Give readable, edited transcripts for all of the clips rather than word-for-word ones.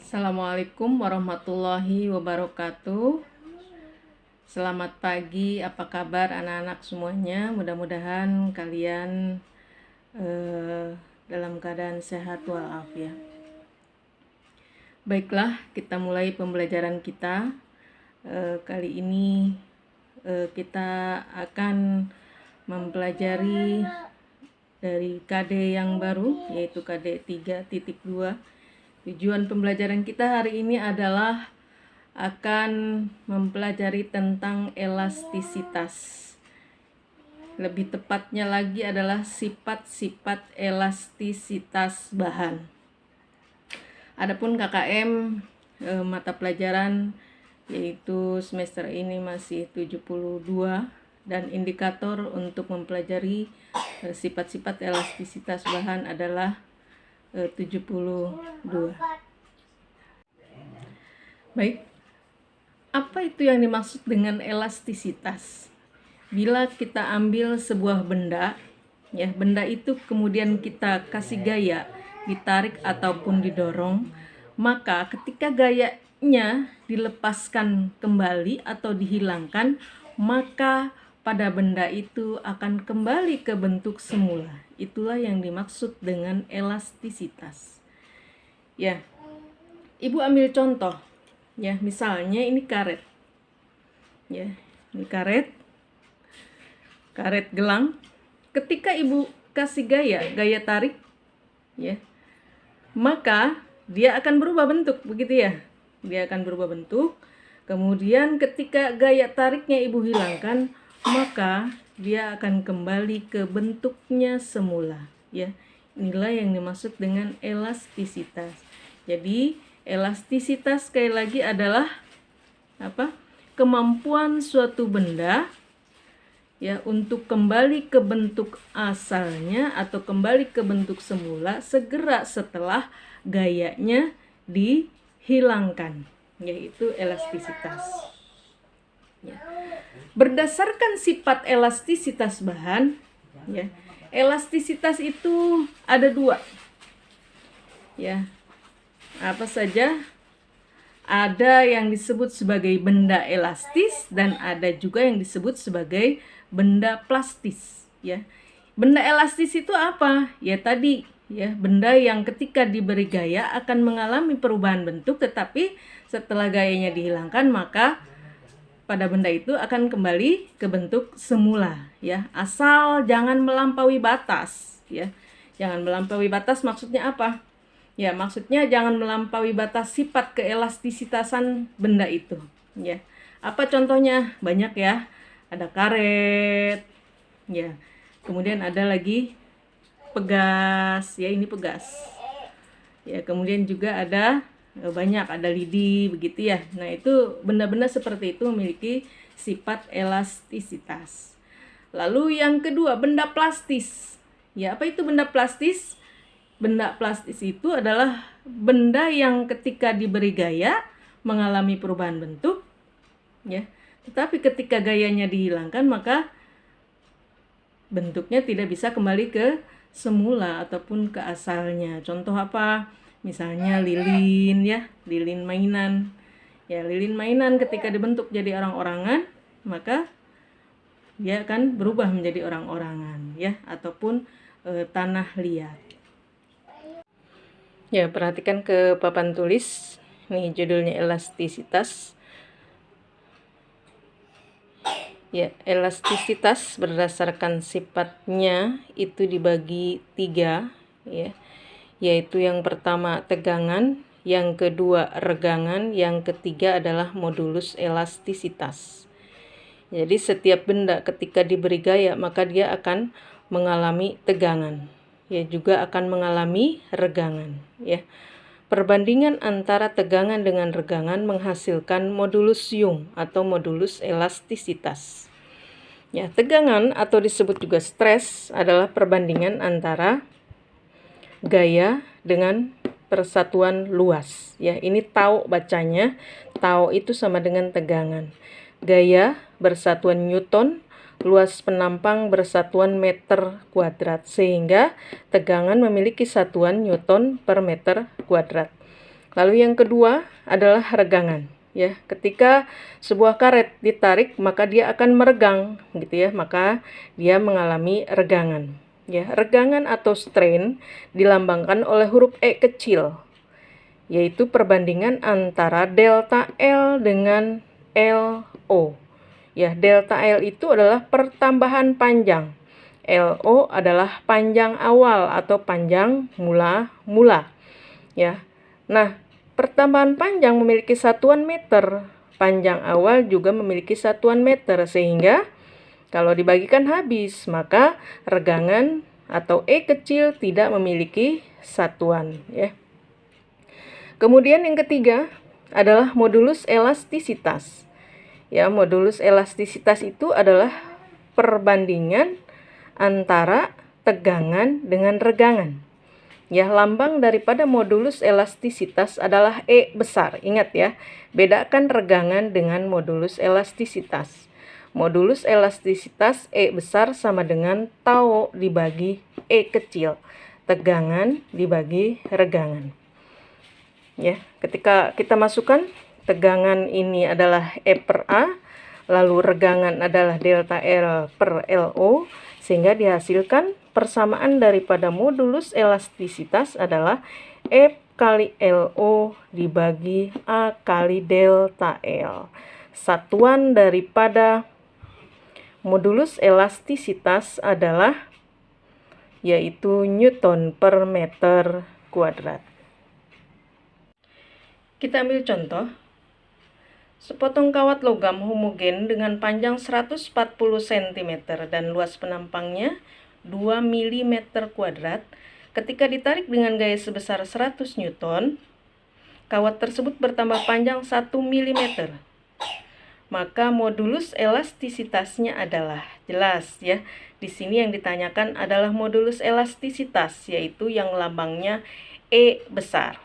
Assalamualaikum warahmatullahi wabarakatuh. Selamat pagi, apa kabar anak-anak semuanya? Mudah-mudahan kalian dalam keadaan sehat walafiat. Baiklah, kita mulai pembelajaran kita. Kali ini kita akan mempelajari dari KD yang baru, yaitu KD 3.2. Tujuan pembelajaran kita hari ini adalah akan mempelajari tentang elastisitas. Lebih tepatnya lagi adalah sifat-sifat elastisitas bahan. Adapun KKM mata pelajaran yaitu semester ini masih 72 dan indikator untuk mempelajari sifat-sifat elastisitas bahan adalah 72. Baik, apa itu yang dimaksud dengan elastisitas? Bila kita ambil sebuah benda, ya, benda itu kemudian kita kasih gaya, ditarik ataupun didorong, maka ketika gayanya dilepaskan kembali atau dihilangkan, maka pada benda itu akan kembali ke bentuk semula. Itulah yang dimaksud dengan elastisitas. Ya, Ibu ambil contoh. Ya, misalnya ini karet. Ya, ini karet gelang. Ketika Ibu kasih gaya tarik, ya, maka dia akan berubah bentuk, begitu ya. Dia akan berubah bentuk. Kemudian ketika gaya tariknya Ibu hilangkan, maka dia akan kembali ke bentuknya semula, ya. Inilah yang dimaksud dengan elastisitas. Jadi elastisitas sekali lagi adalah apa? Kemampuan suatu benda, ya, untuk kembali ke bentuk asalnya atau kembali ke bentuk semula segera setelah gayanya dihilangkan, yaitu elastisitas. Ya. Berdasarkan sifat elastisitas bahan, ya, elastisitas itu ada dua, ya. Apa saja? Ada yang disebut sebagai benda elastis dan ada juga yang disebut sebagai benda plastis, ya. Benda elastis itu apa? Ya tadi, ya, benda yang ketika diberi gaya akan mengalami perubahan bentuk, tetapi setelah gayanya dihilangkan maka pada benda itu akan kembali ke bentuk semula, ya. Asal jangan melampaui batas, ya. Jangan melampaui batas maksudnya apa? Ya, maksudnya jangan melampaui batas sifat keelastisitasan benda itu, ya. Apa contohnya? Banyak ya. Ada karet, ya. Kemudian ada lagi pegas, ya, ini pegas. Ya, kemudian juga ada banyak, ada lidi, begitu ya. Nah, itu benda-benda seperti itu memiliki sifat elastisitas. Lalu yang kedua, benda plastis. Ya, apa itu benda plastis? Benda plastis itu adalah benda yang ketika diberi gaya mengalami perubahan bentuk, ya. Tetapi ketika gayanya dihilangkan maka bentuknya tidak bisa kembali ke semula ataupun ke asalnya. Contoh apa? Misalnya lilin, ya, lilin mainan. Ya, lilin mainan ketika dibentuk jadi orang-orangan, maka dia akan berubah menjadi orang-orangan, ya, ataupun tanah liat. Ya, perhatikan ke papan tulis. Nih judulnya elastisitas. Ya, elastisitas berdasarkan sifatnya itu dibagi 3, ya. Yaitu yang pertama tegangan, yang kedua regangan, yang ketiga adalah modulus elastisitas. Jadi setiap benda ketika diberi gaya maka dia akan mengalami tegangan, ya, juga akan mengalami regangan, ya. Perbandingan antara tegangan dengan regangan menghasilkan modulus Young atau modulus elastisitas. Ya, tegangan atau disebut juga stres adalah perbandingan antara gaya dengan persatuan luas, ya. Ini tau bacanya. Tau itu sama dengan tegangan. Gaya bersatuan Newton, luas penampang bersatuan meter kuadrat, sehingga tegangan memiliki satuan Newton per meter kuadrat. Lalu yang kedua adalah regangan. Ya, ketika sebuah karet ditarik, maka dia akan meregang, gitu ya. Maka dia mengalami regangan. Ya, regangan atau strain dilambangkan oleh huruf E kecil, yaitu perbandingan antara delta L dengan LO. Ya, delta L itu adalah pertambahan panjang. LO adalah panjang awal atau panjang mula-mula. Ya. Nah, pertambahan panjang memiliki satuan meter, panjang awal juga memiliki satuan meter, sehingga kalau dibagikan habis, maka regangan atau E kecil tidak memiliki satuan, ya. Kemudian yang ketiga adalah modulus elastisitas. Ya, modulus elastisitas itu adalah perbandingan antara tegangan dengan regangan. Ya, lambang daripada modulus elastisitas adalah E besar. Ingat ya, bedakan regangan dengan modulus elastisitas. Modulus elastisitas E besar sama dengan tau dibagi E kecil. Tegangan dibagi regangan. Ya, ketika kita masukkan tegangan ini adalah E per A, lalu regangan adalah delta L per LO, sehingga dihasilkan persamaan daripada modulus elastisitas adalah E kali LO dibagi A kali delta L. Satuan daripada modulus elastisitas adalah yaitu Newton per meter kuadrat. Kita ambil contoh. Sepotong kawat logam homogen dengan panjang 140 cm dan luas penampangnya 2 mm kuadrat. Ketika ditarik dengan gaya sebesar 100 Newton, kawat tersebut bertambah panjang 1 mm. Maka modulus elastisitasnya adalah, jelas ya. Di sini yang ditanyakan adalah modulus elastisitas, yaitu yang lambangnya E besar.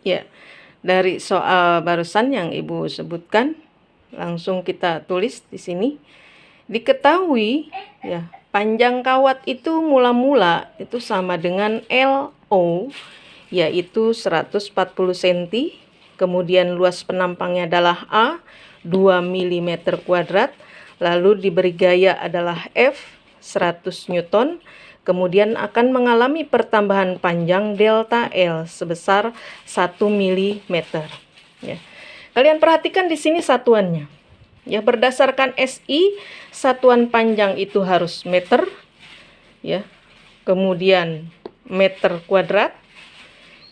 Ya, dari soal barusan yang Ibu sebutkan, langsung kita tulis di sini. Diketahui ya, panjang kawat itu mula-mula itu sama dengan LO, yaitu 140 cm. Kemudian luas penampangnya adalah A, 2 mm kuadrat. Lalu diberi gaya adalah F, 100 Newton. Kemudian akan mengalami pertambahan panjang delta L sebesar 1 mm. Ya. Kalian perhatikan di sini satuannya. Ya, berdasarkan SI, satuan panjang itu harus meter. Ya. Kemudian meter kuadrat.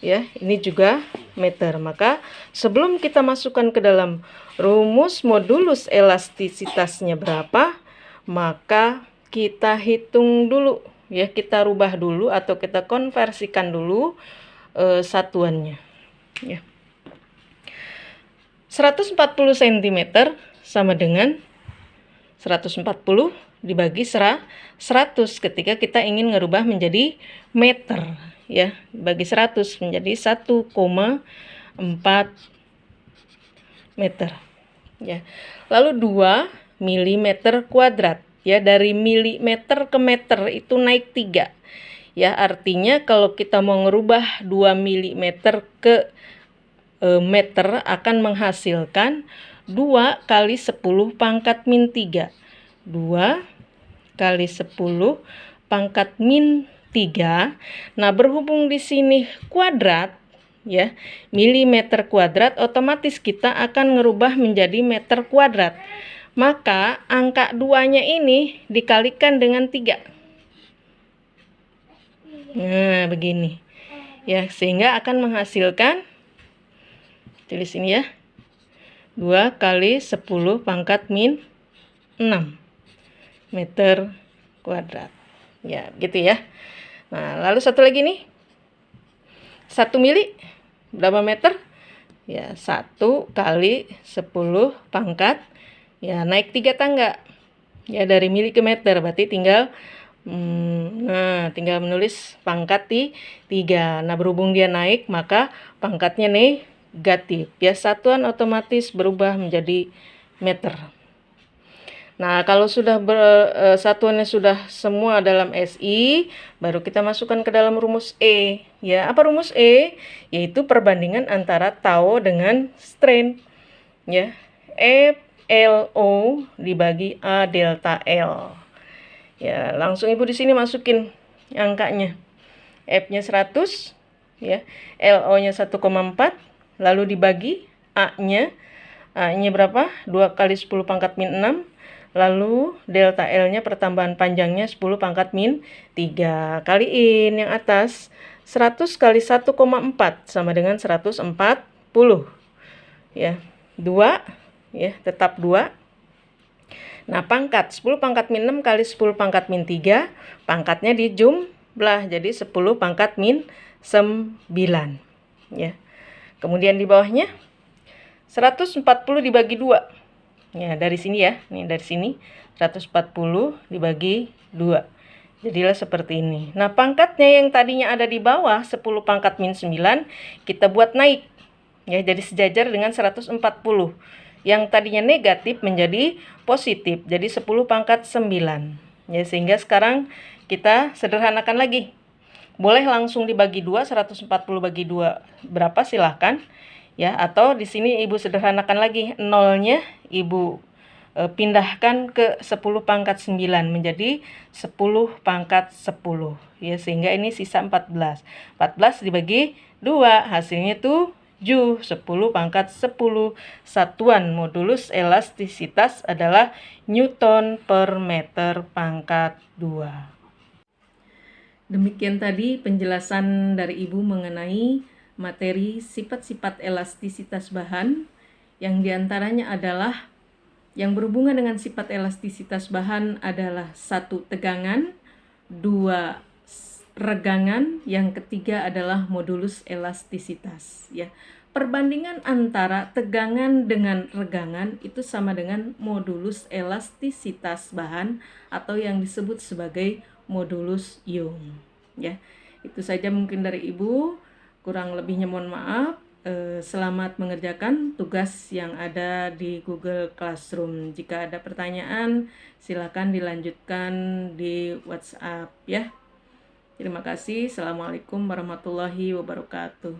Ya, ini juga meter. Maka sebelum kita masukkan ke dalam rumus modulus elastisitasnya berapa, maka kita hitung dulu. Ya, kita rubah dulu atau kita konversikan dulu satuannya. Ya. 140 cm sama dengan 140 dibagi 100 ketika kita ingin ngerubah menjadi meter. Ya, bagi 100 menjadi 1,4 meter. Ya. Lalu 2 mm kuadrat. Ya, dari milimeter ke meter itu naik 3. Ya, artinya kalau kita mau ngerubah 2 mm ke meter akan menghasilkan 2 kali 10 pangkat min 3. 2 kali 10 pangkat min 3. Nah, berhubung di sini kuadrat, ya, milimeter kuadrat, otomatis kita akan ngerubah menjadi meter kuadrat. Maka angka 2-nya ini dikalikan dengan 3. Nah, begini. Ya, sehingga akan menghasilkan, tulis ini ya, 2 kali 10 pangkat min 6 meter kuadrat. Ya, gitu ya. Nah, lalu satu lagi nih. 1 mili berapa meter? Ya, 1 kali 10 pangkat, ya, naik 3 tangga. Ya, dari mili ke meter, berarti tinggal tinggal menulis pangkat di 3. Nah, berhubung dia naik, maka pangkatnya negatif. Ya, satuan otomatis berubah menjadi meter. Nah, kalau sudah satuannya sudah semua dalam SI, baru kita masukkan ke dalam rumus E. Ya, apa rumus E? Yaitu perbandingan antara tau dengan strain. Ya, FLO dibagi A delta L. Ya, langsung Ibu di sini masukin angkanya. F-nya 100, ya. LO-nya 1,4, lalu dibagi A-nya. A-nya berapa? 2 kali 10 pangkat min 6. Lalu delta L-nya pertambahan panjangnya 10 pangkat min 3. Kaliin yang atas. 100 kali 1,4 sama dengan 140. Ya. 2, ya, tetap 2. Nah, pangkat 10 pangkat min 6 kali 10 pangkat min 3, pangkatnya dijumlah jadi 10 pangkat min 9, ya. Kemudian di bawahnya 140 dibagi 2. Ya, dari sini ya. Nih dari sini 140 dibagi 2. Jadilah seperti ini. Nah, pangkatnya yang tadinya ada di bawah 10 pangkat min 9 kita buat naik. Ya, jadi sejajar dengan 140. Yang tadinya negatif menjadi positif, jadi 10 pangkat 9. Ya, sehingga sekarang kita sederhanakan lagi. Boleh langsung dibagi 2, 140 bagi 2 berapa silahkan. Ya, atau di sini Ibu sederhanakan lagi, nolnya Ibu pindahkan ke 10 pangkat 9 menjadi 10 pangkat 10. Ya, sehingga ini sisa 14. 14 dibagi 2, hasilnya tuh 7, 10 pangkat 10. Satuan modulus elastisitas adalah Newton per meter pangkat 2. Demikian tadi penjelasan dari Ibu mengenai materi sifat-sifat elastisitas bahan, yang diantaranya adalah yang berhubungan dengan sifat elastisitas bahan adalah 1 tegangan, 2 regangan, yang ketiga adalah modulus elastisitas. Ya, perbandingan antara tegangan dengan regangan itu sama dengan modulus elastisitas bahan atau yang disebut sebagai modulus Young. Ya, itu saja mungkin dari Ibu. Kurang lebihnya mohon maaf. Selamat mengerjakan tugas yang ada di Google Classroom. Jika ada pertanyaan, silakan dilanjutkan di WhatsApp ya. Terima kasih. Assalamualaikum warahmatullahi wabarakatuh.